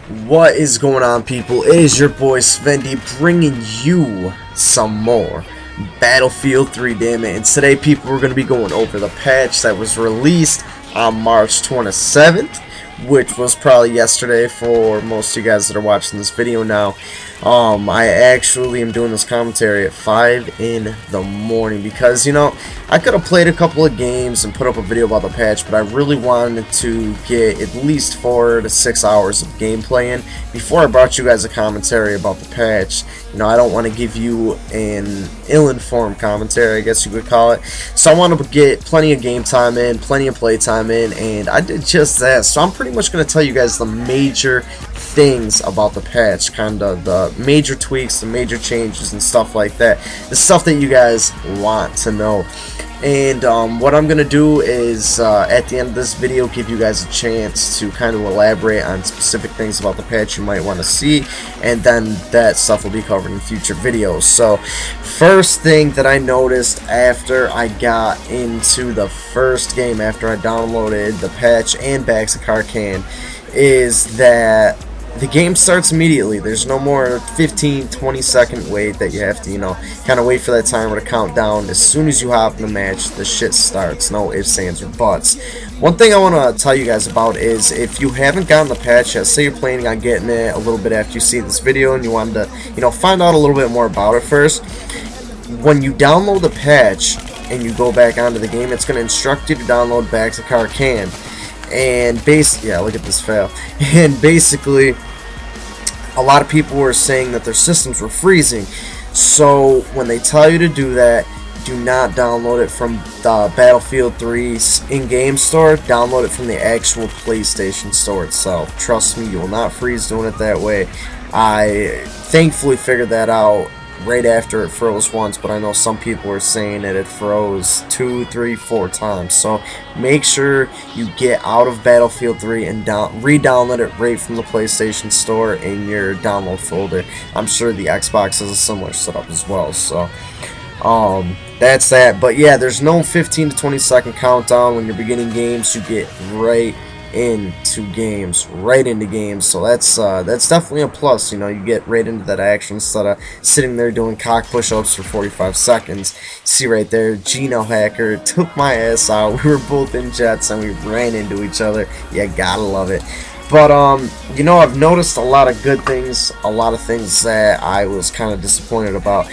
What is going on, people? It is your boy Svenny-D bringing you some more Battlefield 3, damn it. And today, people, we're going to be going over the patch that was released on March 27th, which was probably yesterday for most of you guys that are watching this video now. I actually am doing this commentary at 5 in the morning because, you know, I could have played a couple of games and put up a video about the patch, but I really wanted to get at least 4 to 6 hours of gameplay in before I brought you guys a commentary about the patch. You know, I don't want to give you an ill-informed commentary, I guess you could call it. So I want to get plenty of game time in, plenty of play time in, and I did just that. So I'm pretty much going to tell you guys the major things about the patch, kind of the major tweaks, the major changes and stuff like that, the stuff that you guys want to know. And what I'm gonna do is at the end of this video give you guys a chance to kind of elaborate on specific things about the patch you might want to see, and then that stuff will be covered in future videos. So first thing that I noticed after I got into the first game, after I downloaded the patch and bags of Carcan, is that the game starts immediately. There's no more 15-20 second wait that you have to, you know, kind of wait for that timer to count down. As soon as you hop in the match, the shit starts. No ifs, ands, or buts. One thing I want to tell you guys about is if you haven't gotten the patch yet, say you're planning on getting it a little bit after you see this video and you wanted to, you know, find out a little bit more about it first, when you download the patch and you go back onto the game, it's going to instruct you to download bags of Carcan. And yeah, look at this fail. And basically, a lot of people were saying that their systems were freezing. So when they tell you to do that, do not download it from the Battlefield 3's in-game store. Download it from the actual PlayStation store itself. Trust me, you will not freeze doing it that way. I thankfully figured that out right after it froze once, but I know some people were saying that it froze 2, 3, 4 times. So make sure you get out of Battlefield 3 and re-download it right from the PlayStation Store in your download folder. I'm sure the Xbox has a similar setup as well. So that's that. But yeah, there's no 15 to 20 second countdown when you're beginning games. You get right into games, so that's definitely a plus. You know, you get right into that action instead of sitting there doing cock push-ups for 45 seconds. See right there, Gino Hacker took my ass out. We were both in jets and we ran into each other. You gotta love it. But you know, I've noticed a lot of good things, a lot of things that I was kind of disappointed about.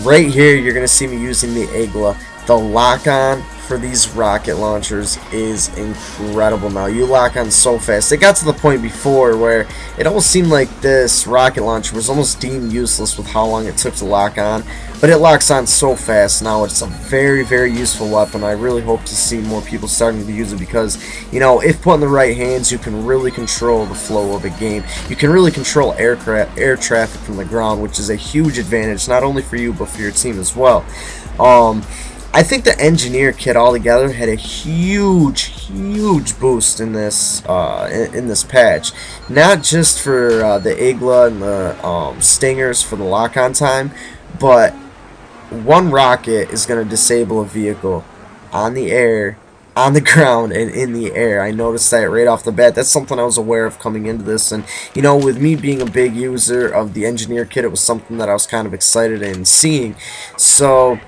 Right here, you're gonna see me using the Igla. The lock-on for these rocket launchers is incredible now. You lock on so fast. It got to the point before where it almost seemed like this rocket launcher was almost deemed useless with how long it took to lock on, but it locks on so fast now. It's a very, very useful weapon. I really hope to see more people starting to use it because, you know, if put in the right hands, you can really control the flow of a game. You can really control air traffic from the ground, which is a huge advantage, not only for you, but for your team as well. I think the engineer kit altogether had a huge boost in this patch. Not just for the Igla and the Stingers for the lock-on time, but one rocket is going to disable a vehicle on the air, on the ground, and in the air. I noticed that right off the bat. That's something I was aware of coming into this, and you know, with me being a big user of the engineer kit, it was something that I was kind of excited in seeing. So,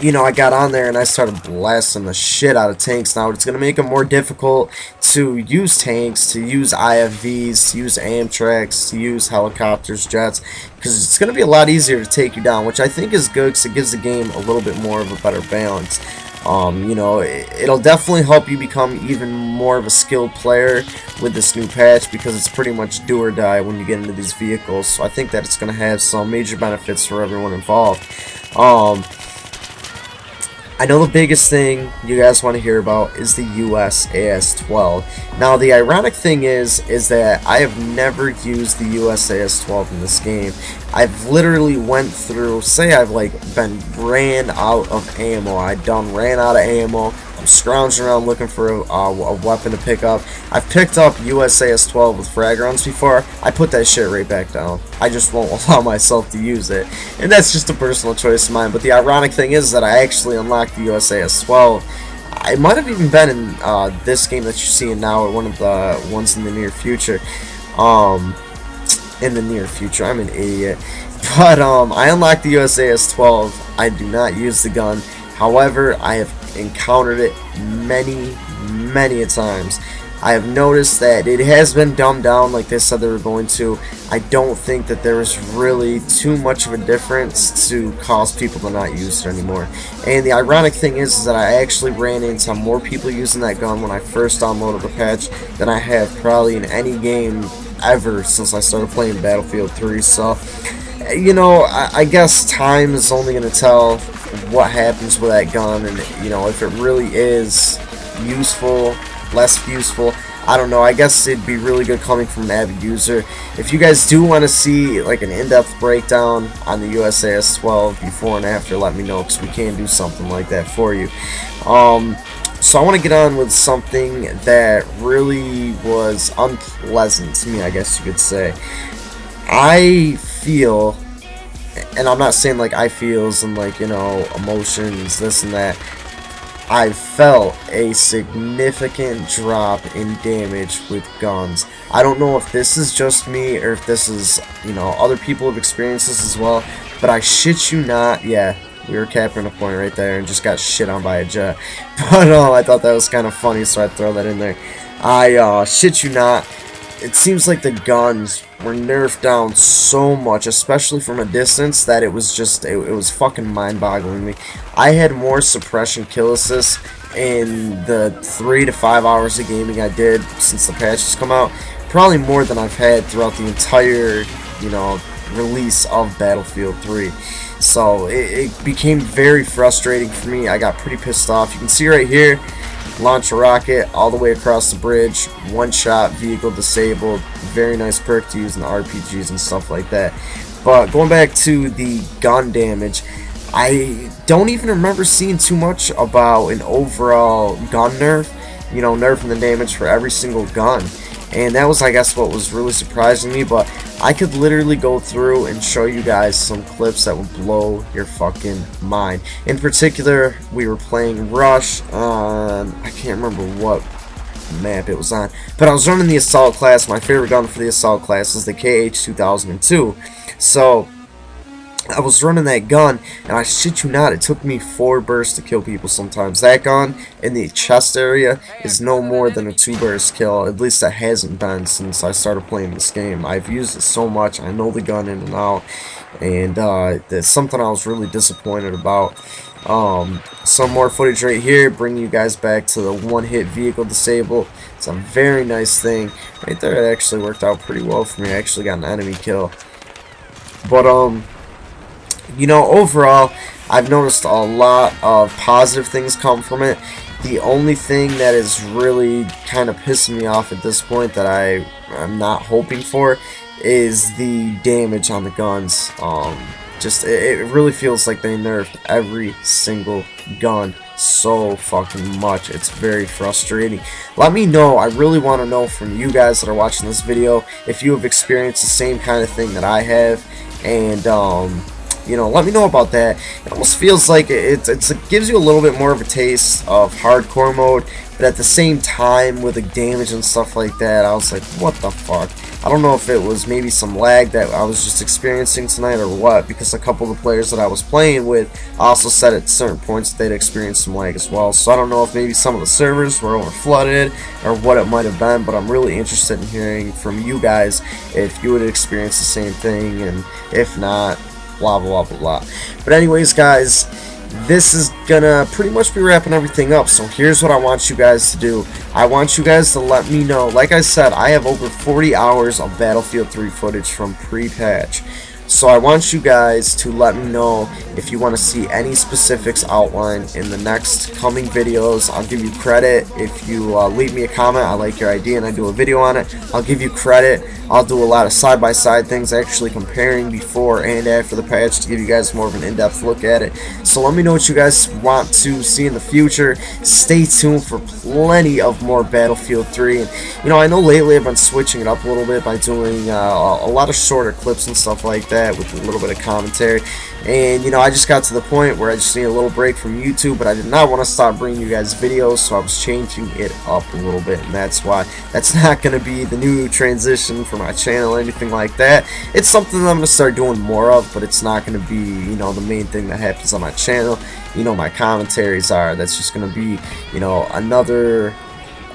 you know, I got on there and I started blasting the shit out of tanks. Now it's going to make it more difficult to use tanks, to use IFVs, to use Amtraks, to use helicopters, jets, because it's going to be a lot easier to take you down, which I think is good because it gives the game a little bit more of a better balance. You know, it'll definitely help you become even more of a skilled player with this new patch because it's pretty much do or die when you get into these vehicles. So I think that it's going to have some major benefits for everyone involved. I know the biggest thing you guys want to hear about is the USAS-12. Now, the ironic thing is that I have never used the USAS-12 in this game. I've literally went through, say I've like been ran out of ammo. I ran out of ammo. I'm scrounging around looking for a weapon to pick up. I've picked up USAS-12 with frag rounds before. I put that shit right back down. I just won't allow myself to use it. And that's just a personal choice of mine. But the ironic thing is that I actually unlocked the USAS-12. It might have even been in this game that you're seeing now, or one of the ones in the near future. in the near future. I'm an idiot. But I unlocked the USAS 12. I do not use the gun. However, I have encountered it many a times. I have noticed that it has been dumbed down like they said they were going to. I don't think that there is really too much of a difference to cause people to not use it anymore. And the ironic thing is that I actually ran into more people using that gun when I first downloaded the patch than I have probably in any game ever since I started playing Battlefield 3. So, you know, I guess time is only going to tell what happens with that gun, and, you know, if it really is useful, less useful, I don't know. I guess it'd be really good coming from an avid user. If you guys do want to see like an in-depth breakdown on the USAS 12 before and after, let me know, because we can do something like that for you. So I want to get on with something that really was unpleasant to me, I guess you could say. I feel, and I'm not saying like I feels and like, you know, emotions, this and that, I felt a significant drop in damage with guns. I don't know if this is just me or if this is, you know, other people have experienced this as well, but I shit you not, yeah, we were capping a point right there and just got shit on by a jet. But I thought that was kind of funny, so I'd throw that in there. I shit you not, it seems like the guns were nerfed down so much, especially from a distance, that it was just, it was fucking mind-boggling me. I had more suppression kill assists in the 3 to 5 hours of gaming I did since the patch has come out, probably more than I've had throughout the entire, you know, release of Battlefield 3. So it became very frustrating for me. I got pretty pissed off. You can see right here, launch a rocket all the way across the bridge, one shot, vehicle disabled. Very nice perk to use in the RPGs and stuff like that. But going back to the gun damage, I don't even remember seeing too much about an overall gun nerf, you know, nerfing the damage for every single gun. And that was, I guess, what was really surprising me. But I could literally go through and show you guys some clips that would blow your fucking mind. In particular, we were playing Rush on, I can't remember what map it was on, but I was running the assault class. My favorite gun for the assault class is the KH-2002. So I was running that gun, and I shit you not, it took me 4 bursts to kill people sometimes. That gun in the chest area is no more than a 2-burst kill. At least that hasn't been since I started playing this game. I've used it so much, I know the gun in and out, and that's something I was really disappointed about. Some more footage right here, bringing you guys back to the one-hit vehicle disable. It's a very nice thing. Right there, it actually worked out pretty well for me. I actually got an enemy kill. But, you know, overall, I've noticed a lot of positive things come from it. The only thing that is really kind of pissing me off at this point that I'm not hoping for is the damage on the guns. Just, it really feels like they nerfed every single gun so fucking much. It's very frustrating. Let me know, I really want to know from you guys that are watching this video if you have experienced the same kind of thing that I have, and you know, let me know about that. It almost feels like it gives you a little bit more of a taste of hardcore mode, but at the same time, with the damage and stuff like that, I was like, what the fuck? I don't know if it was maybe some lag that I was just experiencing tonight or what, because a couple of the players that I was playing with also said at certain points that they'd experienced some lag as well. So I don't know if maybe some of the servers were over flooded or what it might have been, but I'm really interested in hearing from you guys if you would experience the same thing, and if not, blah blah blah blah. But anyways, guys, this is gonna pretty much be wrapping everything up. So here's what I want you guys to do. I want you guys to let me know. Like I said, I have over 40 hours of Battlefield 3 footage from pre-patch. So I want you guys to let me know if you want to see any specifics outlined in the next coming videos. I'll give you credit if you leave me a comment. I like your idea and I do a video on it. I'll give you credit. I'll do a lot of side-by-side things, actually comparing before and after the patch to give you guys more of an in-depth look at it. So let me know what you guys want to see in the future. Stay tuned for plenty of more Battlefield 3. And, you know, I know lately I've been switching it up a little bit by doing a lot of shorter clips and stuff like that. that with a little bit of commentary. And you know, I just got to the point where I just need a little break from YouTube, but I did not want to stop bringing you guys videos, so I was changing it up a little bit, and that's why that's not going to be the new transition for my channel or anything like that. It's something that I'm going to start doing more of, but it's not going to be, you know, the main thing that happens on my channel. You know, my commentaries are, that's just going to be, you know, another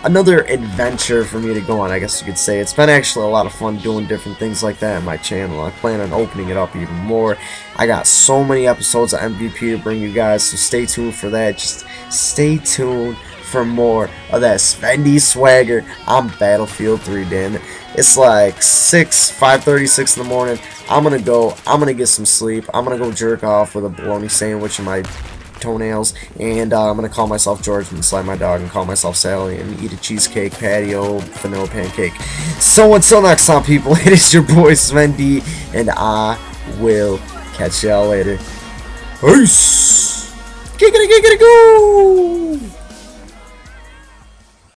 adventure for me to go on, I guess you could say. It's been actually a lot of fun doing different things like that on my channel. I plan on opening it up even more. I got so many episodes of MVP to bring you guys, so stay tuned for that. Just stay tuned for more of that Svenny swagger on Battlefield 3, damn it. It's like 5:36 in the morning. I'm gonna get some sleep. I'm gonna go jerk off with a bologna sandwich in my toenails, and I'm gonna call myself George and slide my dog and call myself Sally and eat a cheesecake patio vanilla pancake. So until next time, people, it is your boy Svenny, and I will catch y'all later. Peace. Giggity giggity go.